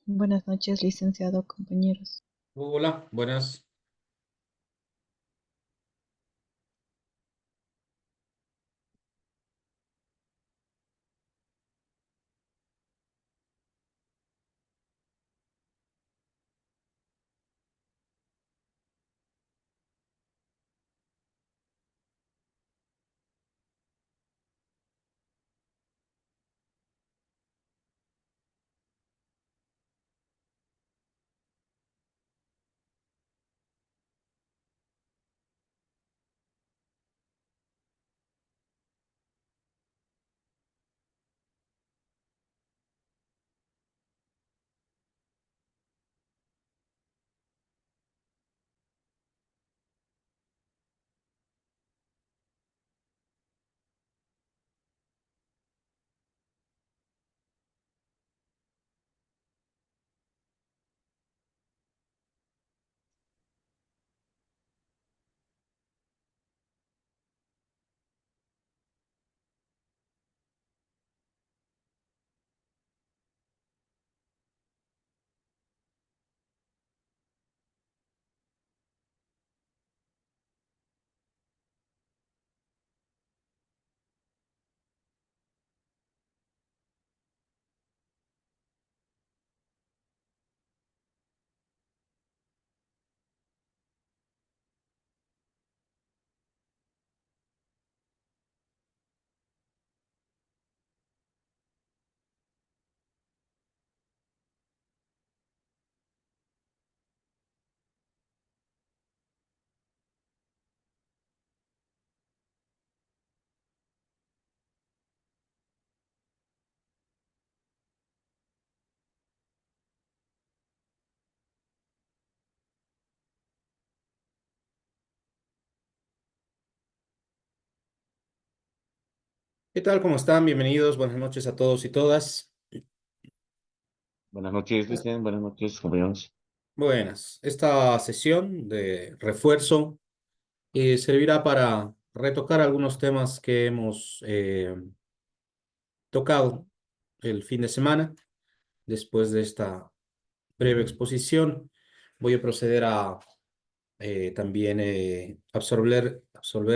Buenas noches, licenciado, compañeros. Hola, buenas. ¿Qué tal? ¿Cómo están? Bienvenidos. Buenas noches a todos y todas. Buenas noches, Es- Vicente. Buenas noches, compañeros. Buenas. Esta sesión de refuerzo servirá para retocar algunos temas que hemos tocado el fin de semana. Después de esta breve exposición, voy a proceder a también absolver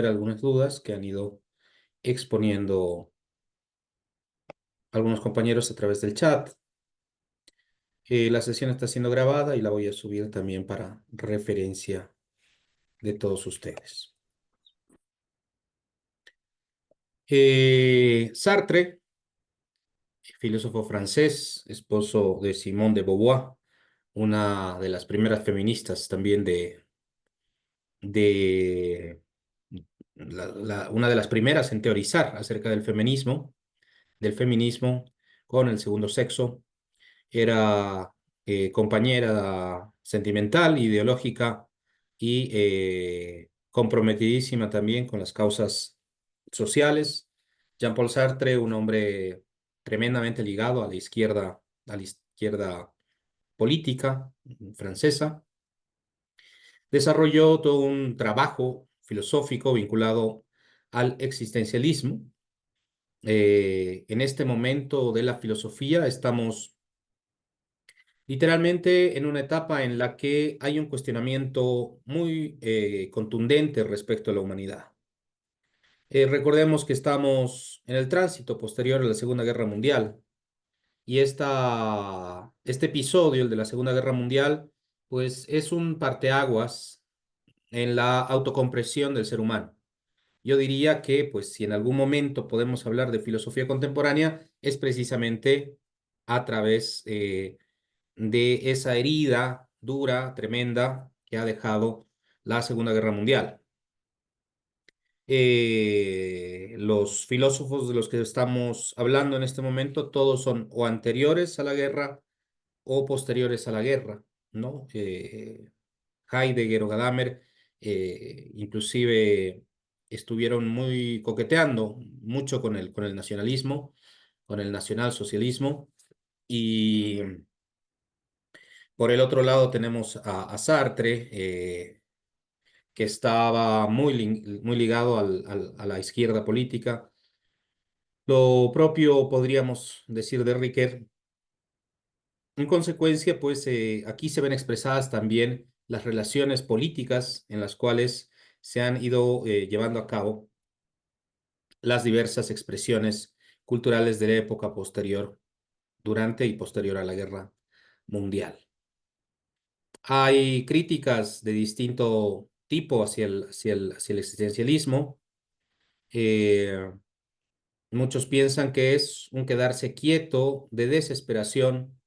algunas dudas que han ido exponiendo algunos compañeros a través del chat. La sesión está siendo grabada y la voy a subir también para referencia de todos ustedes. Sartre, filósofo francés, esposo de Simone de Beauvoir, una de las primeras feministas también de una de las primeras en teorizar acerca del feminismo con el segundo sexo. Era compañera sentimental, ideológica y comprometidísima también con las causas sociales. Jean-Paul Sartre, un hombre tremendamente ligado a la izquierda política francesa, desarrolló todo un trabajo filosófico vinculado al existencialismo. En este momento de la filosofía estamos literalmente en una etapa en la que hay un cuestionamiento muy contundente respecto a la humanidad. Recordemos que estamos en el tránsito posterior a la Segunda Guerra Mundial y este episodio, el de la Segunda Guerra Mundial, pues es un parteaguas en la autocompresión del ser humano. Yo diría que, pues, si en algún momento podemos hablar de filosofía contemporánea, es precisamente a través de esa herida dura, tremenda, que ha dejado la Segunda Guerra Mundial. Los filósofos de los que estamos hablando en este momento, todos son o anteriores a la guerra o posteriores a la guerra, ¿no? Heidegger o Gadamer, inclusive estuvieron muy coqueteando mucho con el nacionalismo, con el nacionalsocialismo, y por el otro lado tenemos a Sartre, que estaba muy ligado a la izquierda política. Lo propio podríamos decir de Riquet, En consecuencia, pues aquí se ven expresadas también las relaciones políticas en las cuales se han ido llevando a cabo las diversas expresiones culturales de la época posterior, durante y posterior a la Guerra Mundial. Hay críticas de distinto tipo hacia el existencialismo. Eh, Muchos piensan que es un quedarse quieto de desesperación,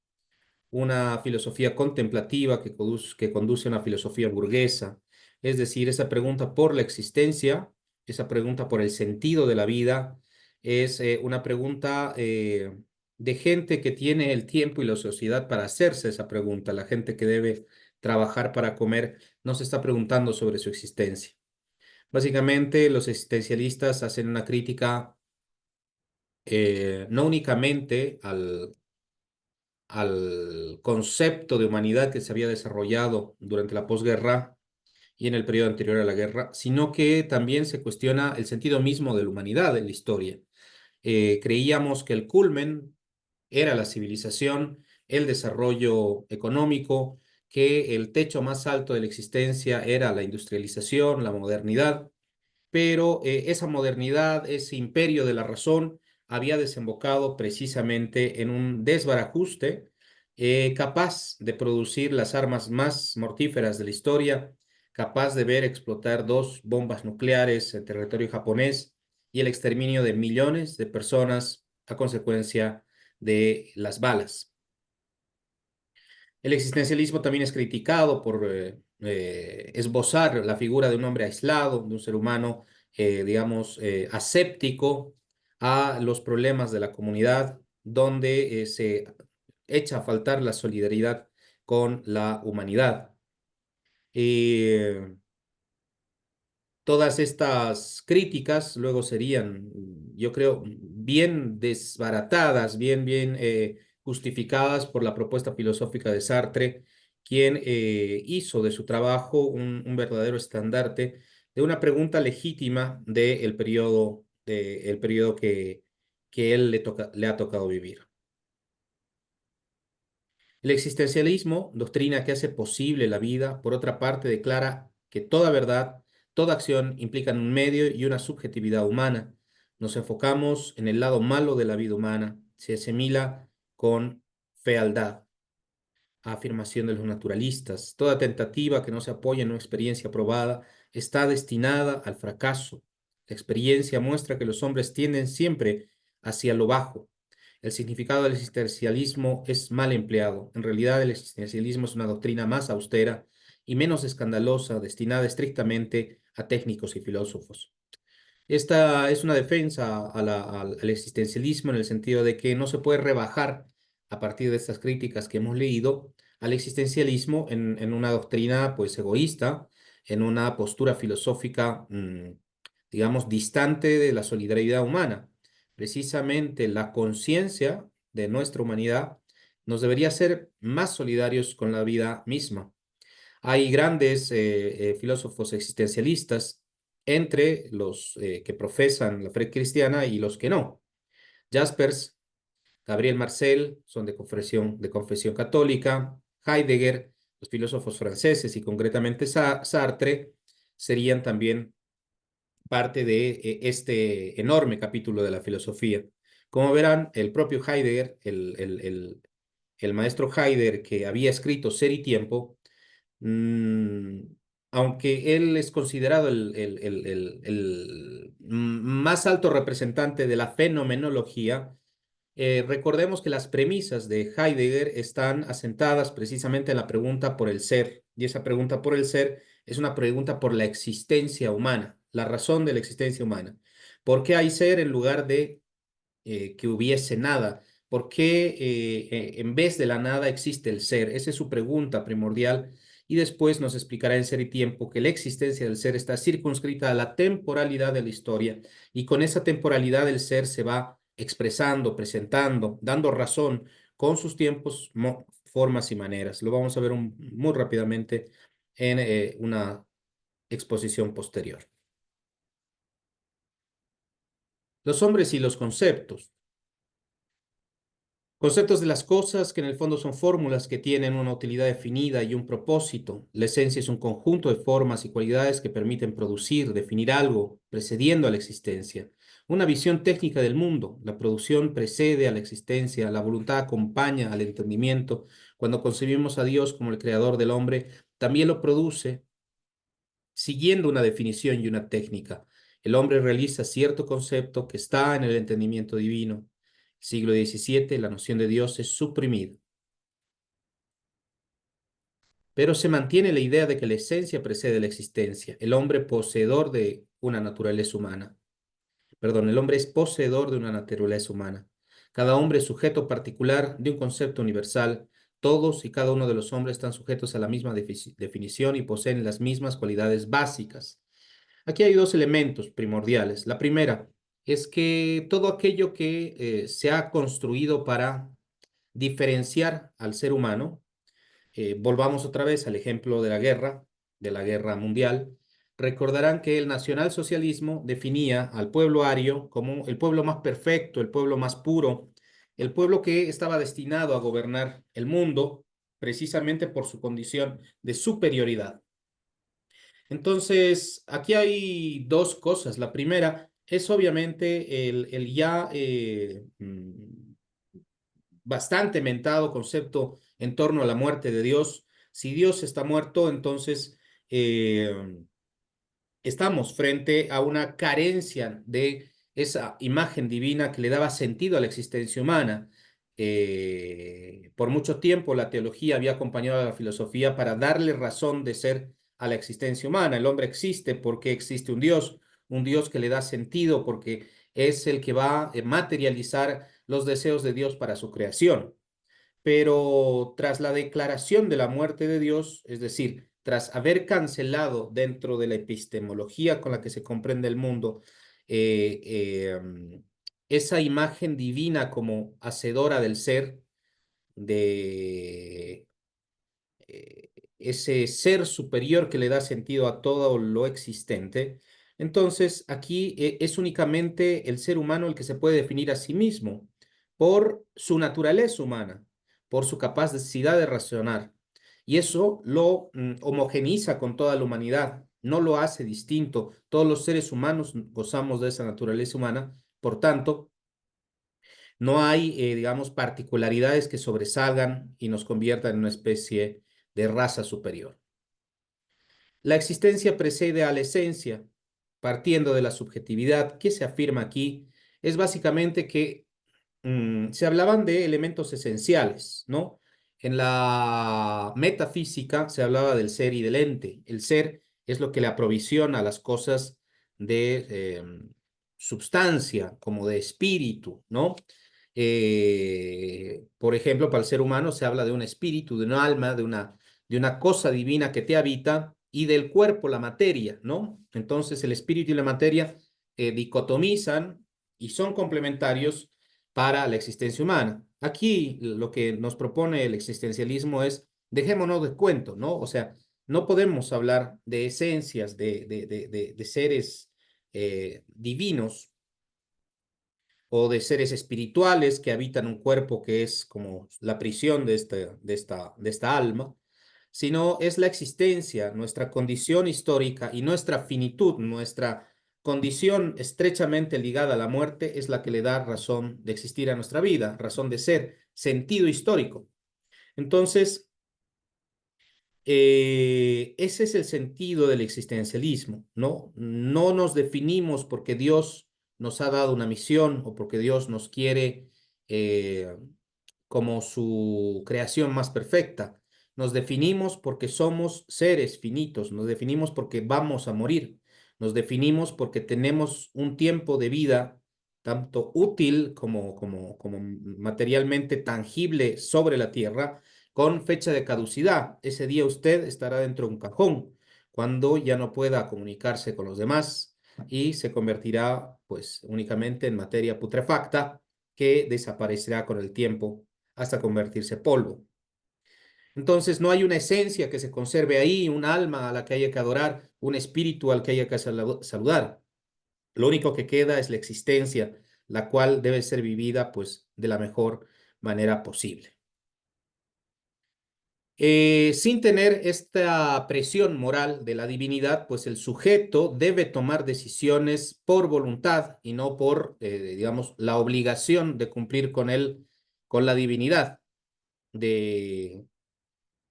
una filosofía contemplativa que conduce a una filosofía burguesa, es decir, esa pregunta por la existencia, esa pregunta por el sentido de la vida, es una pregunta de gente que tiene el tiempo y la sociedad para hacerse esa pregunta. La gente que debe trabajar para comer no se está preguntando sobre su existencia. Básicamente, los existencialistas hacen una crítica no únicamente al concepto de humanidad que se había desarrollado durante la posguerra y en el periodo anterior a la guerra, sino que también se cuestiona el sentido mismo de la humanidad en la historia. Creíamos que el culmen era la civilización, el desarrollo económico, que el techo más alto de la existencia era la industrialización, la modernidad, pero esa modernidad, ese imperio de la razón, había desembocado precisamente en un desbarajuste capaz de producir las armas más mortíferas de la historia, capaz de ver explotar 2 bombas nucleares en territorio japonés y el exterminio de millones de personas a consecuencia de las balas. El existencialismo también es criticado por esbozar la figura de un hombre aislado, de un ser humano, digamos, aséptico a los problemas de la comunidad, donde se echa a faltar la solidaridad con la humanidad. Eh, Todas estas críticas luego serían, yo creo, bien desbaratadas, bien justificadas por la propuesta filosófica de Sartre, quien hizo de su trabajo un verdadero estandarte de una pregunta legítima del periodo, el periodo que él le ha tocado vivir. El existencialismo, doctrina que hace posible la vida, por otra parte, declara que toda verdad, toda acción implican un medio y una subjetividad humana. Nos enfocamos en el lado malo de la vida humana. Se asimila con fealdad, afirmación de los naturalistas. Toda tentativa que no se apoya en una experiencia probada está destinada al fracaso. La experiencia muestra que los hombres tienden siempre hacia lo bajo. El significado del existencialismo es mal empleado. En realidad, el existencialismo es una doctrina más austera y menos escandalosa, destinada estrictamente a técnicos y filósofos. Esta es una defensa al existencialismo en el sentido de que no se puede rebajar a partir de estas críticas que hemos leído al existencialismo en una doctrina pues egoísta, en una postura filosófica, digamos, distante de la solidaridad humana. Precisamente la conciencia de nuestra humanidad nos debería hacer más solidarios con la vida misma. Hay grandes filósofos existencialistas entre los que profesan la fe cristiana y los que no. Jaspers, Gabriel Marcel son de confesión católica. Heidegger, los filósofos franceses y concretamente Sartre serían también parte de este enorme capítulo de la filosofía. Como verán, el propio Heidegger, el maestro Heidegger que había escrito Ser y Tiempo, Mm, aunque él es considerado el más alto representante de la fenomenología, recordemos que las premisas de Heidegger están asentadas precisamente en la pregunta por el ser, y esa pregunta por el ser es una pregunta por la existencia humana, la razón de la existencia humana. ¿Por qué hay ser en lugar de que hubiese nada? ¿Por qué en vez de la nada existe el ser? Esa es su pregunta primordial. Y después nos explicará en Ser y Tiempo que la existencia del ser está circunscrita a la temporalidad de la historia y con esa temporalidad el ser se va expresando, presentando, dando razón con sus tiempos, formas y maneras. Lo vamos a ver muy rápidamente en una exposición posterior. Los hombres y los conceptos. Conceptos de las cosas que en el fondo son fórmulas que tienen una utilidad definida y un propósito. La esencia es un conjunto de formas y cualidades que permiten producir, definir algo, precediendo a la existencia. Una visión técnica del mundo. La producción precede a la existencia, la voluntad acompaña al entendimiento. Cuando concebimos a Dios como el creador del hombre, también lo produce siguiendo una definición y una técnica. El hombre realiza cierto concepto que está en el entendimiento divino. Siglo XVII, la noción de Dios es suprimida. Pero se mantiene la idea de que la esencia precede la existencia. El hombre poseedor de una naturaleza humana. Perdón, el hombre es poseedor de una naturaleza humana. Cada hombre es sujeto particular de un concepto universal. Todos y cada uno de los hombres están sujetos a la misma definición y poseen las mismas cualidades básicas. Aquí hay dos elementos primordiales. La primera es que todo aquello que se ha construido para diferenciar al ser humano, volvamos otra vez al ejemplo de la guerra mundial, recordarán que el nacionalsocialismo definía al pueblo ario como el pueblo más perfecto, el pueblo más puro, el pueblo que estaba destinado a gobernar el mundo precisamente por su condición de superioridad. Entonces, aquí hay dos cosas. La primera es obviamente el ya bastante mentado concepto en torno a la muerte de Dios. Si Dios está muerto, entonces estamos frente a una carencia de esa imagen divina que le daba sentido a la existencia humana. Por mucho tiempo la teología había acompañado a la filosofía para darle razón de ser a la existencia humana. El hombre existe porque existe un Dios que le da sentido porque es el que va a materializar los deseos de Dios para su creación. Pero tras la declaración de la muerte de Dios, es decir, tras haber cancelado dentro de la epistemología con la que se comprende el mundo, eh, eh, esa imagen divina como hacedora del ser, de ese ser superior que le da sentido a todo lo existente, entonces aquí es únicamente el ser humano el que se puede definir a sí mismo por su naturaleza humana, por su capacidad de razonar. Y eso lo homogeniza con toda la humanidad, no lo hace distinto. Todos los seres humanos gozamos de esa naturaleza humana, por tanto, no hay, digamos, particularidades que sobresalgan y nos conviertan en una especie de raza superior. La existencia precede a la esencia, partiendo de la subjetividad que se afirma aquí, es básicamente que se hablaban de elementos esenciales, ¿no? En la metafísica se hablaba del ser y del ente. El ser es lo que le aprovisiona a las cosas de substancia, como de espíritu, ¿no? Por ejemplo, para el ser humano se habla de un espíritu, de un alma, de una cosa divina que te habita y del cuerpo, la materia, ¿no? Entonces el espíritu y la materia dicotomizan y son complementarios para la existencia humana. Aquí lo que nos propone el existencialismo es, dejémonos de cuento, ¿no? O sea, no podemos hablar de esencias, de seres divinos o de seres espirituales que habitan un cuerpo que es como la prisión de esta alma, sino es la existencia, nuestra condición histórica y nuestra finitud, nuestra condición estrechamente ligada a la muerte es la que le da razón de existir a nuestra vida, razón de ser, sentido histórico. Entonces, ese es el sentido del existencialismo, ¿no? No nos definimos porque Dios nos ha dado una misión o porque Dios nos quiere eh, como su creación más perfecta. Nos definimos porque somos seres finitos, nos definimos porque vamos a morir, nos definimos porque tenemos un tiempo de vida tanto útil como materialmente tangible sobre la tierra con fecha de caducidad. Ese día usted estará dentro de un cajón cuando ya no pueda comunicarse con los demás y se convertirá pues únicamente en materia putrefacta que desaparecerá con el tiempo hasta convertirse en polvo. Entonces no hay una esencia que se conserve ahí, un alma a la que haya que adorar, un espíritu al que haya que saludar. Lo único que queda es la existencia, la cual debe ser vivida pues de la mejor manera posible. Sin tener esta presión moral de la divinidad, pues el sujeto debe tomar decisiones por voluntad y no por, digamos, la obligación de cumplir con la divinidad, de,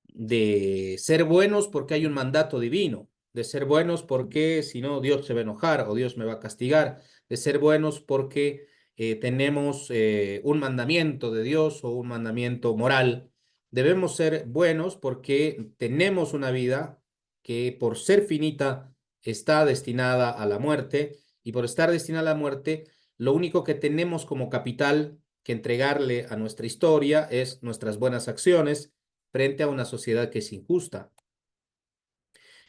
de ser buenos porque hay un mandato divino, de ser buenos porque si no Dios se va a enojar o Dios me va a castigar, de ser buenos porque tenemos un mandamiento de Dios o un mandamiento moral. Debemos ser buenos porque tenemos una vida que por ser finita está destinada a la muerte y por estar destinada a la muerte, lo único que tenemos como capital que entregarle a nuestra historia es nuestras buenas acciones frente a una sociedad que es injusta.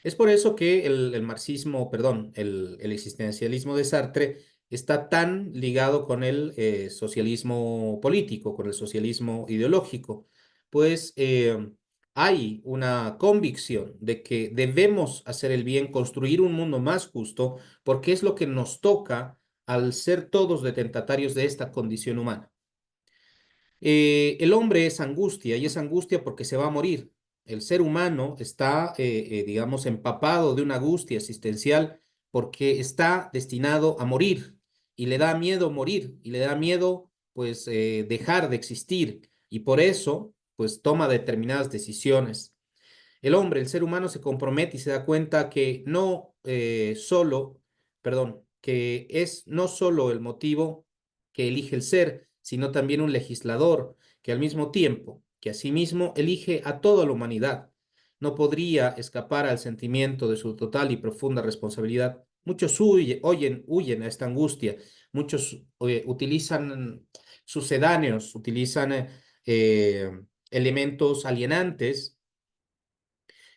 Es por eso que el marxismo, perdón, el existencialismo de Sartre está tan ligado con el socialismo político, con el socialismo ideológico, pues hay una convicción de que debemos hacer el bien, construir un mundo más justo, porque es lo que nos toca al ser todos detentatarios de esta condición humana. El hombre es angustia y es angustia porque se va a morir. El ser humano está, digamos, empapado de una angustia existencial porque está destinado a morir y le da miedo morir y le da miedo, pues, dejar de existir y por eso, pues, toma determinadas decisiones. El hombre, el ser humano se compromete y se da cuenta que no solo, perdón, que es no solo el motivo que elige el ser, sino también un legislador que al mismo tiempo, que asimismo elige a toda la humanidad. No podría escapar al sentimiento de su total y profunda responsabilidad. Muchos huyen a esta angustia, muchos utilizan sucedáneos, utilizan elementos alienantes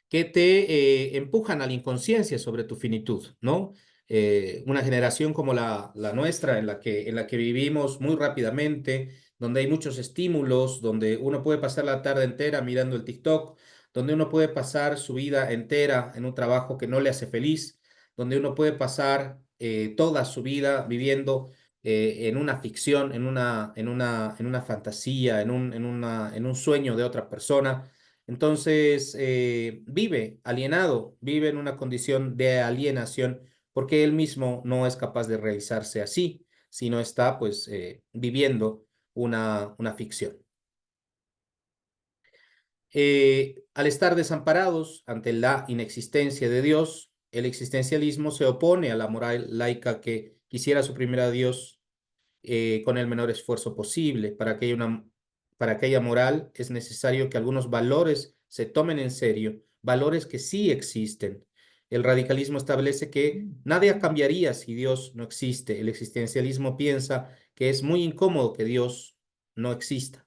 que te empujan a la inconsciencia sobre tu finitud, ¿no? Una generación como la nuestra, en la que vivimos muy rápidamente, donde hay muchos estímulos, donde uno puede pasar la tarde entera mirando el TikTok, donde uno puede pasar su vida entera en un trabajo que no le hace feliz, donde uno puede pasar toda su vida viviendo en una ficción, en una fantasía, en un sueño de otra persona. Entonces, vive alienado, vive en una condición de alienación porque él mismo no es capaz de realizarse así, sino está pues viviendo una ficción. Al estar desamparados ante la inexistencia de Dios, el existencialismo se opone a la moral laica que quisiera suprimir a Dios con el menor esfuerzo posible. Para que haya moral es necesario que algunos valores se tomen en serio, valores que sí existen. El radicalismo establece que nadie cambiaría si Dios no existe. El existencialismo piensa que es muy incómodo que Dios no exista,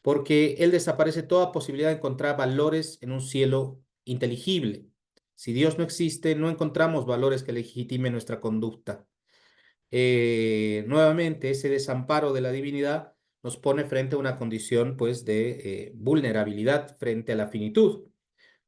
porque él desaparece toda posibilidad de encontrar valores en un cielo inteligible. Si Dios no existe, no encontramos valores que legitimen nuestra conducta. Nuevamente ese desamparo de la divinidad nos pone frente a una condición pues de vulnerabilidad frente a la finitud.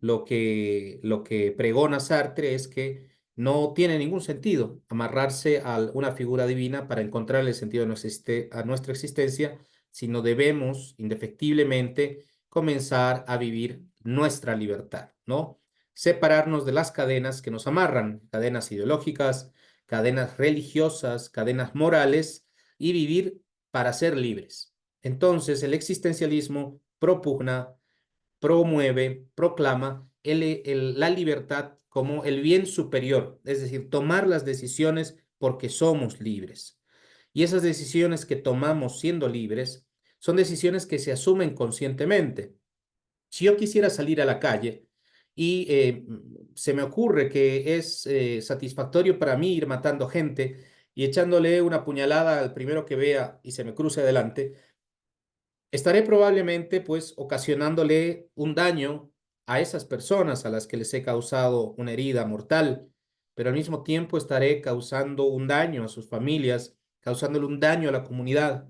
Lo que pregona Sartre es que no tiene ningún sentido amarrarse a una figura divina para encontrar el sentido a nuestra existencia, sino debemos indefectiblemente comenzar a vivir nuestra libertad, ¿no? Separarnos de las cadenas que nos amarran, cadenas ideológicas, cadenas religiosas, cadenas morales, y vivir para ser libres. Entonces, el existencialismo propugna, promueve, proclama la libertad como el bien superior, es decir, tomar las decisiones porque somos libres. Y esas decisiones que tomamos siendo libres son decisiones que se asumen conscientemente. Si yo quisiera salir a la calle y se me ocurre que es satisfactorio para mí ir matando gente y echándole una puñalada al primero que vea y se me cruce adelante, estaré probablemente pues ocasionándole un daño a esas personas a las que les he causado una herida mortal, pero al mismo tiempo estaré causando un daño a sus familias, causándole un daño a la comunidad.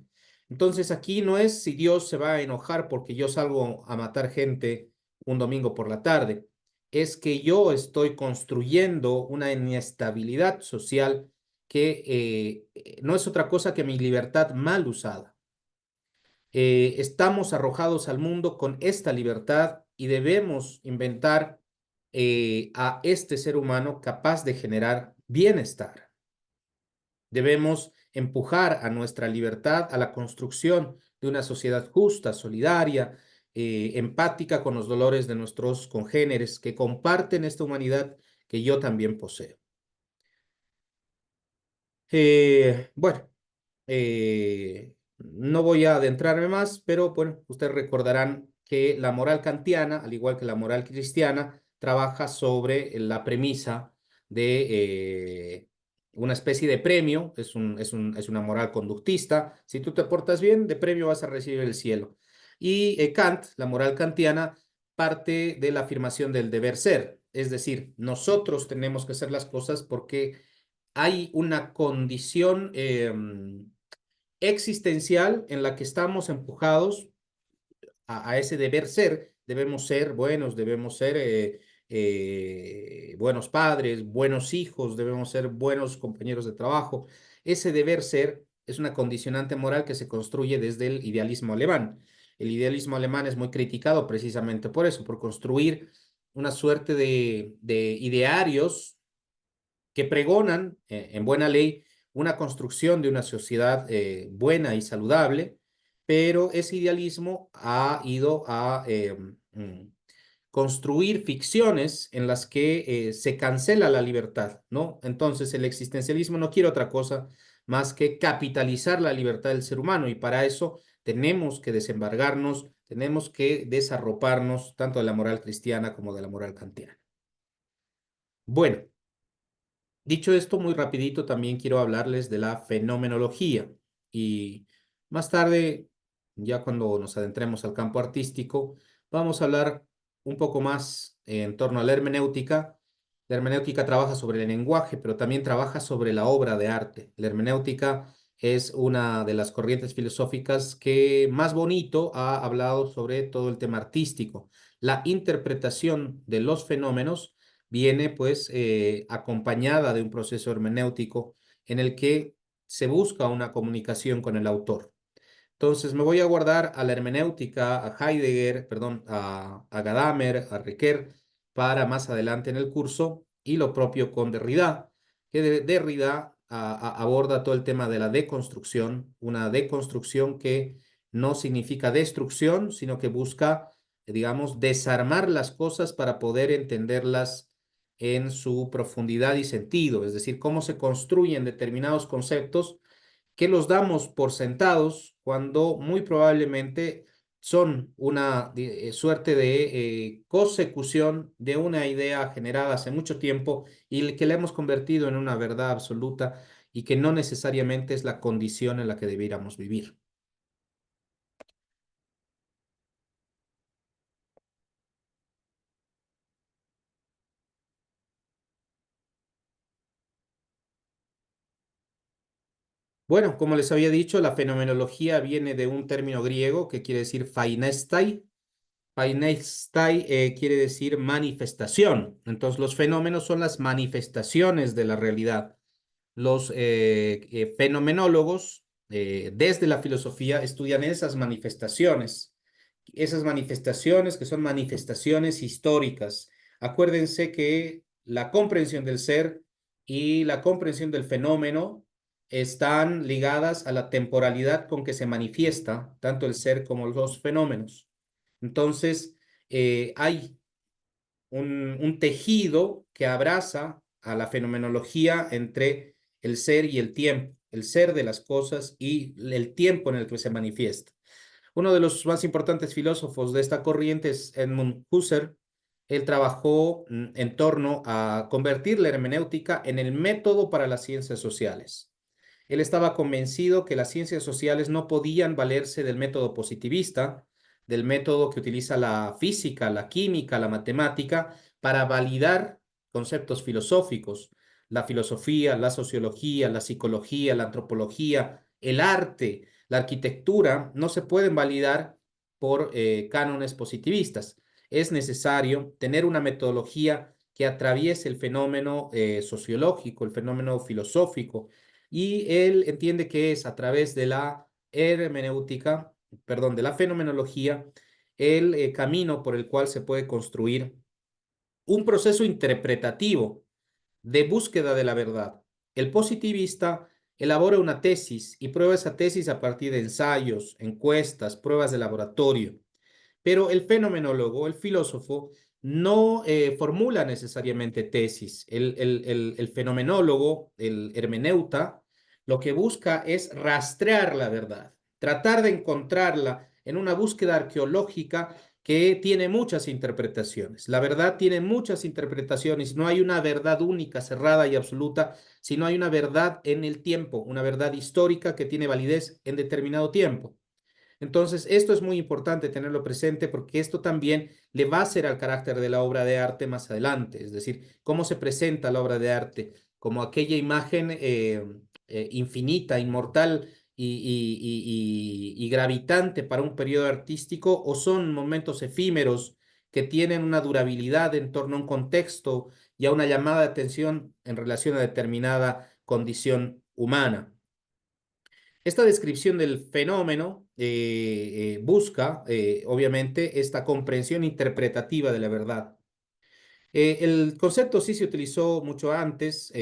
Entonces aquí no es si Dios se va a enojar porque yo salgo a matar gente un domingo por la tarde, es que yo estoy construyendo una inestabilidad social que no es otra cosa que mi libertad mal usada. Estamos arrojados al mundo con esta libertad y debemos inventar a este ser humano capaz de generar bienestar. Debemos empujar a nuestra libertad a la construcción de una sociedad justa, solidaria, empática con los dolores de nuestros congéneres que comparten esta humanidad que yo también poseo. Bueno, no voy a adentrarme más, pero bueno, ustedes recordarán que la moral kantiana, al igual que la moral cristiana, trabaja sobre la premisa de una especie de premio, es una moral conductista. Si tú te portas bien, de premio vas a recibir el cielo. Y Kant, la moral kantiana, parte de la afirmación del deber ser, es decir, nosotros tenemos que hacer las cosas porque hay una condición existencial en la que estamos empujados a ese deber ser. Debemos ser buenos, debemos ser buenos padres, buenos hijos, debemos ser buenos compañeros de trabajo. Ese deber ser es una condicionante moral que se construye desde el idealismo alemán. El idealismo alemán es muy criticado precisamente por eso, por construir una suerte de idearios que pregonan en buena ley una construcción de una sociedad buena y saludable, pero ese idealismo ha ido a construir ficciones en las que se cancela la libertad, ¿no? Entonces el existencialismo no quiere otra cosa más que capitalizar la libertad del ser humano y para eso tenemos que desembargarnos, tenemos que desarroparnos tanto de la moral cristiana como de la moral kantiana. Bueno, dicho esto, muy rapidito también quiero hablarles de la fenomenología y más tarde, ya cuando nos adentremos al campo artístico, vamos a hablar un poco más en torno a la hermenéutica. La hermenéutica trabaja sobre el lenguaje, pero también trabaja sobre la obra de arte. La hermenéutica es una de las corrientes filosóficas que más bonito ha hablado sobre todo el tema artístico, la interpretación de los fenómenos viene pues acompañada de un proceso hermenéutico en el que se busca una comunicación con el autor. Entonces me voy a guardar a la hermenéutica, a Heidegger, perdón, a Gadamer, a Ricoeur, para más adelante en el curso, y lo propio con Derrida, que Derrida aborda todo el tema de la deconstrucción, una deconstrucción que no significa destrucción, sino que busca, digamos, desarmar las cosas para poder entenderlas en su profundidad y sentido, es decir, cómo se construyen determinados conceptos que los damos por sentados cuando muy probablemente son una suerte de consecución de una idea generada hace mucho tiempo y que la hemos convertido en una verdad absoluta y que no necesariamente es la condición en la que debiéramos vivir. Bueno, como les había dicho, la fenomenología viene de un término griego que quiere decir phainestai. Phainestai quiere decir manifestación. Entonces, los fenómenos son las manifestaciones de la realidad. Los fenomenólogos, desde la filosofía, estudian esas manifestaciones que son manifestaciones históricas. Acuérdense que la comprensión del ser y la comprensión del fenómeno están ligadas a la temporalidad con que se manifiesta tanto el ser como los fenómenos. Entonces, hay un tejido que abraza a la fenomenología entre el ser y el tiempo, el ser de las cosas y el tiempo en el que se manifiesta. Uno de los más importantes filósofos de esta corriente es Edmund Husserl. Él trabajó en torno a convertir la hermenéutica en el método para las ciencias sociales. Él estaba convencido que las ciencias sociales no podían valerse del método positivista, del método que utiliza la física, la química, la matemática, para validar conceptos filosóficos. La filosofía, la sociología, la psicología, la antropología, el arte, la arquitectura, no se pueden validar por cánones positivistas. Es necesario tener una metodología que atraviese el fenómeno sociológico, el fenómeno filosófico, y él entiende que es a través de la hermenéutica de la fenomenología, el camino por el cual se puede construir un proceso interpretativo de búsqueda de la verdad. El positivista elabora una tesis y prueba esa tesis a partir de ensayos, encuestas, pruebas de laboratorio. Pero el fenomenólogo, el filósofo, no formula necesariamente tesis. El fenomenólogo, el hermeneuta, lo que busca es rastrear la verdad, tratar de encontrarla en una búsqueda arqueológica que tiene muchas interpretaciones. La verdad tiene muchas interpretaciones, no hay una verdad única, cerrada y absoluta, sino hay una verdad en el tiempo, una verdad histórica que tiene validez en determinado tiempo. Entonces, esto es muy importante tenerlo presente porque esto también le va a hacer al carácter de la obra de arte más adelante, es decir, cómo se presenta la obra de arte como aquella imagen infinita, inmortal y gravitante para un periodo artístico, o son momentos efímeros que tienen una durabilidad en torno a un contexto y a una llamada de atención en relación a determinada condición humana. Esta descripción del fenómeno busca, obviamente, esta comprensión interpretativa de la verdad. El concepto sí se utilizó mucho antes.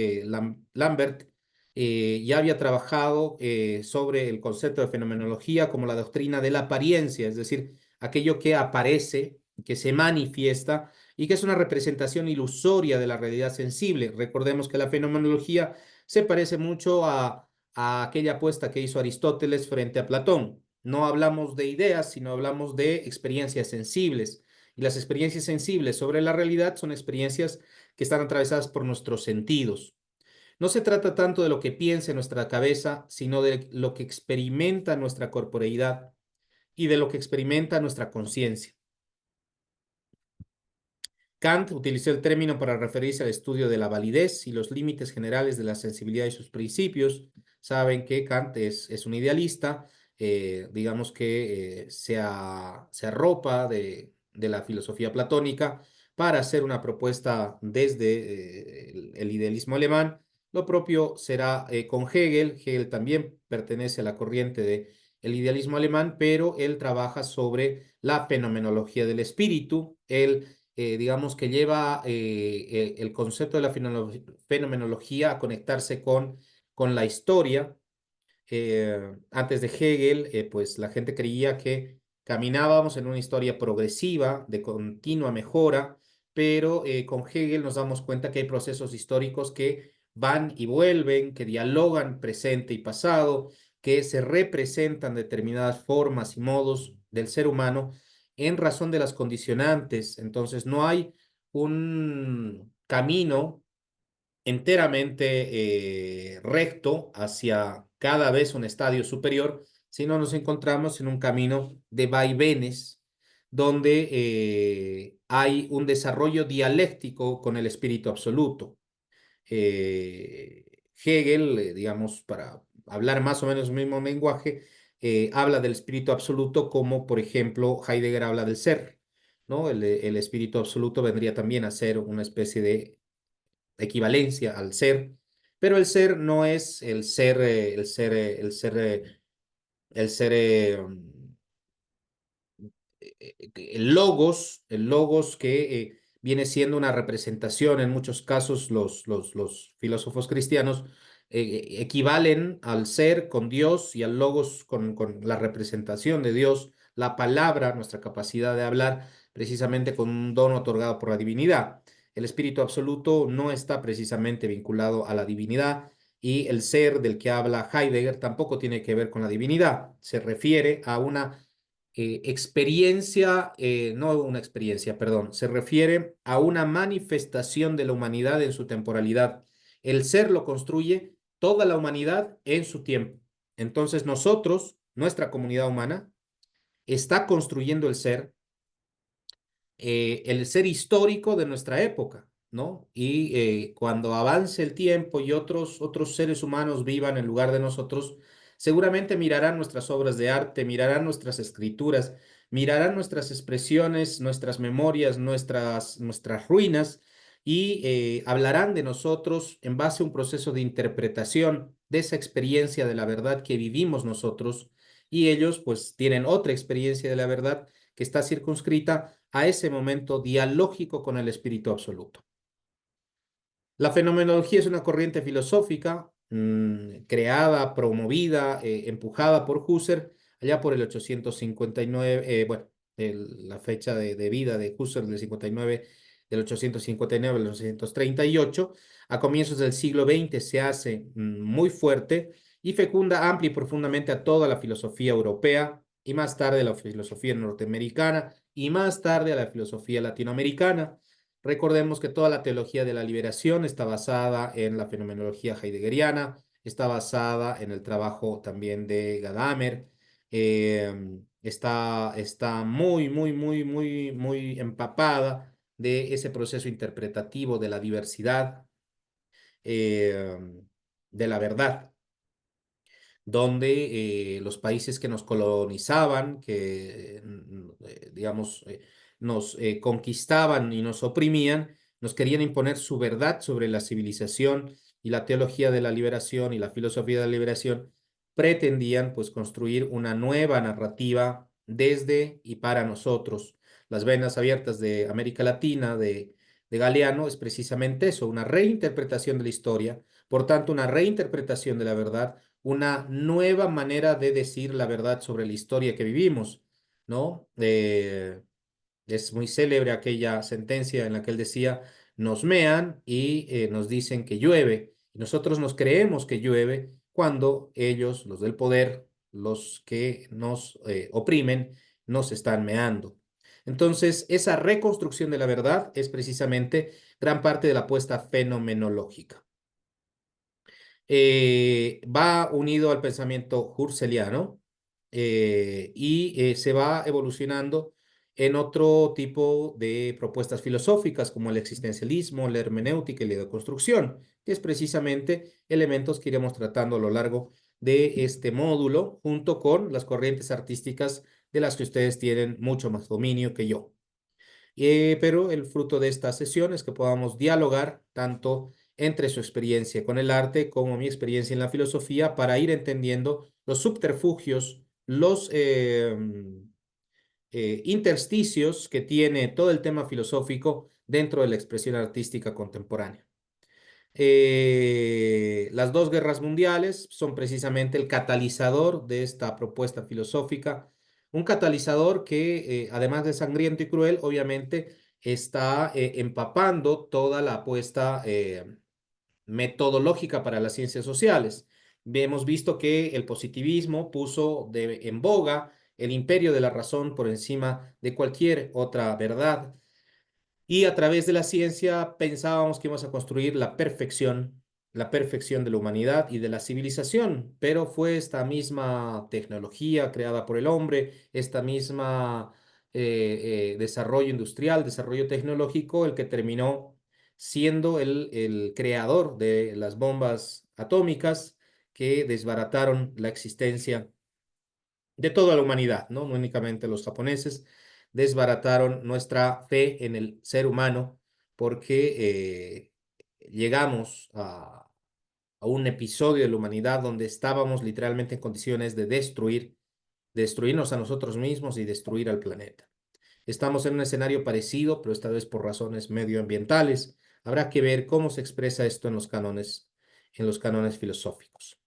Lambert ya había trabajado sobre el concepto de fenomenología como la doctrina de la apariencia, es decir, aquello que aparece, que se manifiesta y que es una representación ilusoria de la realidad sensible. Recordemos que la fenomenología se parece mucho a aquella apuesta que hizo Aristóteles frente a Platón. No hablamos de ideas, sino hablamos de experiencias sensibles. Y las experiencias sensibles sobre la realidad son experiencias que están atravesadas por nuestros sentidos. No se trata tanto de lo que piensa en nuestra cabeza, sino de lo que experimenta nuestra corporeidad y de lo que experimenta nuestra conciencia. Kant utilizó el término para referirse al estudio de la validez y los límites generales de la sensibilidad y sus principios. Saben que Kant es un idealista, digamos que se arropa de la filosofía platónica para hacer una propuesta desde el idealismo alemán. Lo propio será con Hegel. Hegel también pertenece a la corriente del idealismo alemán, pero él trabaja sobre la fenomenología del espíritu. Él digamos que lleva el concepto de la fenomenología a conectarse con la historia. Antes de Hegel, pues la gente creía que caminábamos en una historia progresiva, de continua mejora, pero con Hegel nos damos cuenta que hay procesos históricos que van y vuelven, que dialogan presente y pasado, que se representan determinadas formas y modos del ser humano en razón de las condicionantes. Entonces, no hay un camino enteramente recto hacia cada vez un estadio superior, sino nos encontramos en un camino de vaivenes donde hay un desarrollo dialéctico con el espíritu absoluto. Eh, Hegel, digamos, para hablar más o menos el mismo lenguaje, habla del espíritu absoluto como, por ejemplo, Heidegger habla del ser, ¿no? El espíritu absoluto vendría también a ser una especie de equivalencia al ser, pero el ser no es el ser el logos que viene siendo una representación, en muchos casos los filósofos cristianos equivalen al ser con Dios y al logos con la representación de Dios, la palabra, nuestra capacidad de hablar, precisamente con un don otorgado por la divinidad. El espíritu absoluto no está precisamente vinculado a la divinidad. Y el ser del que habla Heidegger tampoco tiene que ver con la divinidad, se refiere a una experiencia, no una experiencia, perdón, se refiere a una manifestación de la humanidad en su temporalidad. El ser lo construye toda la humanidad en su tiempo. Entonces nosotros, nuestra comunidad humana, está construyendo el ser histórico de nuestra época, ¿no? Y cuando avance el tiempo y otros seres humanos vivan en lugar de nosotros, seguramente mirarán nuestras obras de arte, mirarán nuestras escrituras, mirarán nuestras expresiones, nuestras memorias, nuestras ruinas y hablarán de nosotros en base a un proceso de interpretación de esa experiencia de la verdad que vivimos nosotros y ellos pues tienen otra experiencia de la verdad que está circunscrita a ese momento dialógico con el espíritu absoluto. La fenomenología es una corriente filosófica creada, promovida, empujada por Husserl allá por el 859, bueno, la fecha de vida de Husserl del 59, del 859 al 838. A comienzos del siglo XX se hace muy fuerte y fecunda amplia y profundamente a toda la filosofía europea y más tarde a la filosofía norteamericana y más tarde a la filosofía latinoamericana. Recordemos que toda la teología de la liberación está basada en la fenomenología heideggeriana, está basada en el trabajo también de Gadamer, está muy empapada de ese proceso interpretativo de la diversidad, eh, de la verdad, donde los países que nos colonizaban, que, digamos, nos conquistaban y nos oprimían, nos querían imponer su verdad sobre la civilización y la teología de la liberación y la filosofía de la liberación, pretendían pues construir una nueva narrativa desde y para nosotros. Las venas abiertas de América Latina, de Galeano, es precisamente eso, una reinterpretación de la historia, por tanto, una reinterpretación de la verdad, una nueva manera de decir la verdad sobre la historia que vivimos, ¿no? Es muy célebre aquella sentencia en la que él decía, nos mean y nos dicen que llueve. Y nosotros nos creemos que llueve cuando ellos, los del poder, los que nos oprimen, nos están meando. Entonces, esa reconstrucción de la verdad es precisamente gran parte de la apuesta fenomenológica. Va unido al pensamiento husserliano y se va evolucionando en otro tipo de propuestas filosóficas como el existencialismo, la hermenéutica y la deconstrucción, que es precisamente elementos que iremos tratando a lo largo de este módulo, junto con las corrientes artísticas de las que ustedes tienen mucho más dominio que yo. Pero el fruto de esta sesión es que podamos dialogar tanto entre su experiencia con el arte como mi experiencia en la filosofía para ir entendiendo los subterfugios, los intersticios que tiene todo el tema filosófico dentro de la expresión artística contemporánea. Las dos guerras mundiales son precisamente el catalizador de esta propuesta filosófica, un catalizador que, además de sangriento y cruel, obviamente está empapando toda la apuesta metodológica para las ciencias sociales. Hemos visto que el positivismo puso en boga el imperio de la razón por encima de cualquier otra verdad. Y a través de la ciencia pensábamos que íbamos a construir la perfección de la humanidad y de la civilización, pero fue esta misma tecnología creada por el hombre, esta misma desarrollo industrial, desarrollo tecnológico, el que terminó siendo el creador de las bombas atómicas que desbarataron la existencia de toda la humanidad, ¿no? No únicamente los japoneses, desbarataron nuestra fe en el ser humano porque llegamos a un episodio de la humanidad donde estábamos literalmente en condiciones de destruirnos a nosotros mismos y destruir al planeta. Estamos en un escenario parecido, pero esta vez por razones medioambientales. Habrá que ver cómo se expresa esto en los cánones filosóficos.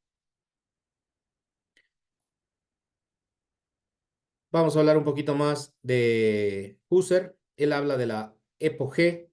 Vamos a hablar un poquito más de Husserl. Él habla de la epoge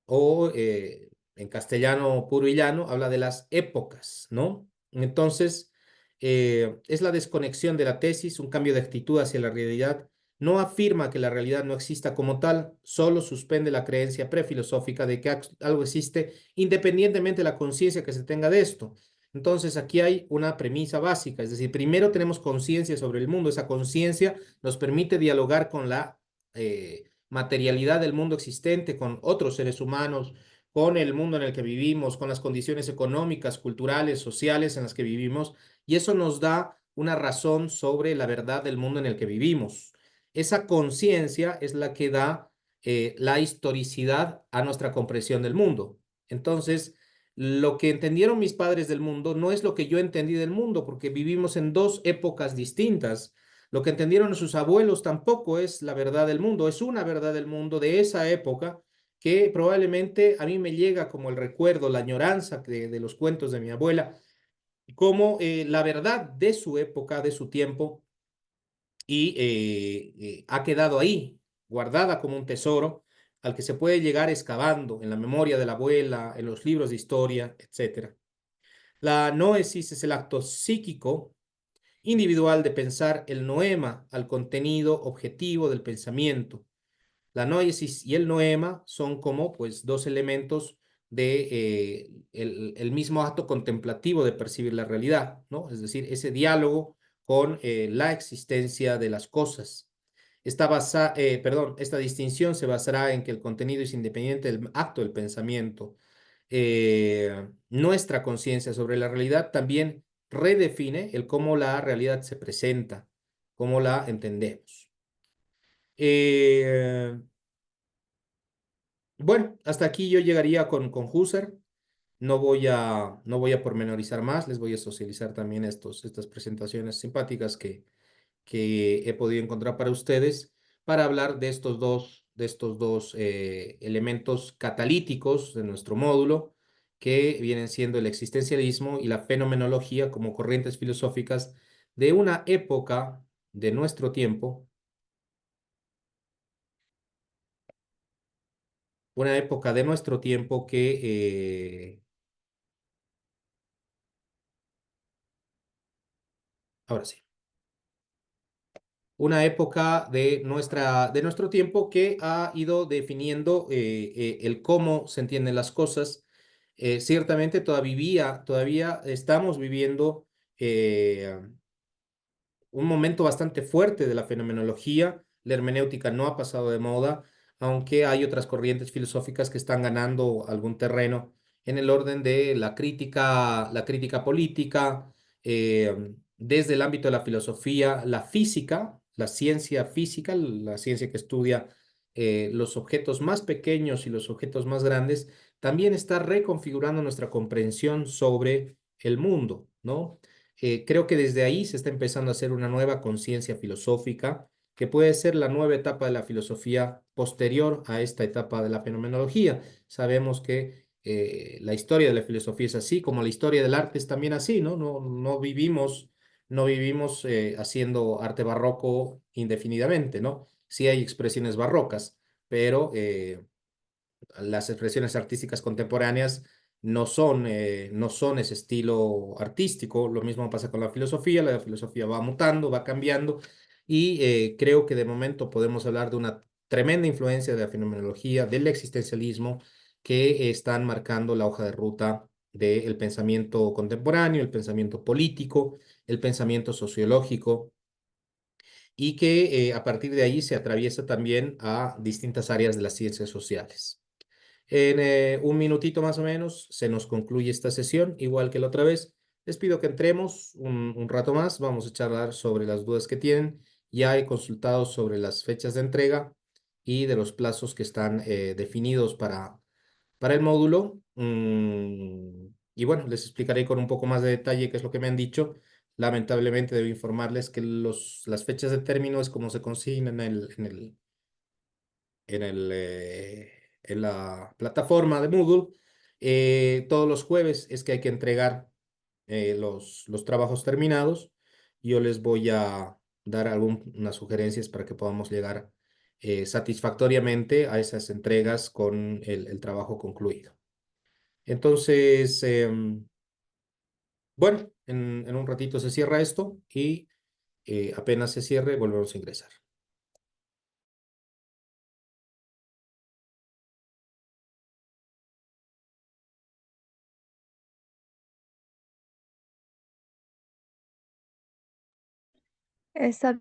o en castellano puro y llano, habla de las épocas, ¿no? Entonces, es la desconexión de la tesis, un cambio de actitud hacia la realidad. No afirma que la realidad no exista como tal, solo suspende la creencia prefilosófica de que algo existe independientemente de la conciencia que se tenga de esto. Entonces, aquí hay una premisa básica, es decir, primero tenemos conciencia sobre el mundo, esa conciencia nos permite dialogar con la materialidad del mundo existente, con otros seres humanos, con el mundo en el que vivimos, con las condiciones económicas, culturales, sociales en las que vivimos, y eso nos da una razón sobre la verdad del mundo en el que vivimos. Esa conciencia es la que da la historicidad a nuestra comprensión del mundo. Entonces, lo que entendieron mis padres del mundo no es lo que yo entendí del mundo, porque vivimos en dos épocas distintas. Lo que entendieron sus abuelos tampoco es la verdad del mundo, es una verdad del mundo de esa época que probablemente a mí me llega como el recuerdo, la añoranza de los cuentos de mi abuela, como la verdad de su época, de su tiempo, y ha quedado ahí, guardada como un tesoro al que se puede llegar excavando en la memoria de la abuela, en los libros de historia, etcétera. La noesis es el acto psíquico individual de pensar el noema al contenido objetivo del pensamiento. La noesis y el noema son como pues dos elementos de el mismo acto contemplativo de percibir la realidad, ¿no? Es decir, ese diálogo con la existencia de las cosas. Esta distinción se basará en que el contenido es independiente del acto del pensamiento. Nuestra conciencia sobre la realidad también redefine el cómo la realidad se presenta, cómo la entendemos. Eh, bueno, hasta aquí yo llegaría con Husserl. No voy a pormenorizar más, les voy a socializar también estas presentaciones simpáticas que he podido encontrar para ustedes para hablar de estos dos elementos catalíticos de nuestro módulo, que vienen siendo el existencialismo y la fenomenología como corrientes filosóficas de una época de nuestro tiempo, una época de nuestro tiempo ahora sí. Una época de nuestro tiempo que ha ido definiendo el cómo se entienden las cosas. Ciertamente todavía estamos viviendo eh, un momento bastante fuerte de la fenomenología. La hermenéutica no ha pasado de moda, aunque hay otras corrientes filosóficas que están ganando algún terreno en el orden de la crítica política, desde el ámbito de la filosofía, la física, la ciencia física, la ciencia que estudia los objetos más pequeños y los objetos más grandes, también está reconfigurando nuestra comprensión sobre el mundo, ¿no? Creo que desde ahí se está empezando a hacer una nueva conciencia filosófica que puede ser la nueva etapa de la filosofía posterior a esta etapa de la fenomenología. Sabemos que la historia de la filosofía es así, como la historia del arte es también así, ¿no? No vivimos haciendo arte barroco indefinidamente, ¿no? Sí hay expresiones barrocas, pero las expresiones artísticas contemporáneas no son ese estilo artístico. Lo mismo pasa con la filosofía va mutando, va cambiando y creo que de momento podemos hablar de una tremenda influencia de la fenomenología, del existencialismo, que están marcando la hoja de ruta del pensamiento contemporáneo, el pensamiento político, el pensamiento sociológico y que a partir de ahí se atraviesa también a distintas áreas de las ciencias sociales. En un minutito más o menos se nos concluye esta sesión, igual que la otra vez. Les pido que entremos un rato más, vamos a charlar sobre las dudas que tienen. Ya he consultado sobre las fechas de entrega y de los plazos que están definidos para el módulo. Y bueno, les explicaré con un poco más de detalle qué es lo que me han dicho. Lamentablemente debo informarles que las fechas de término es como se consigna en la plataforma de Moodle. Todos los jueves es que hay que entregar los trabajos terminados. Yo les voy a dar algunas sugerencias para que podamos llegar satisfactoriamente a esas entregas con el trabajo concluido. Entonces, bueno, en un ratito se cierra esto y apenas se cierre, volvemos a ingresar. Está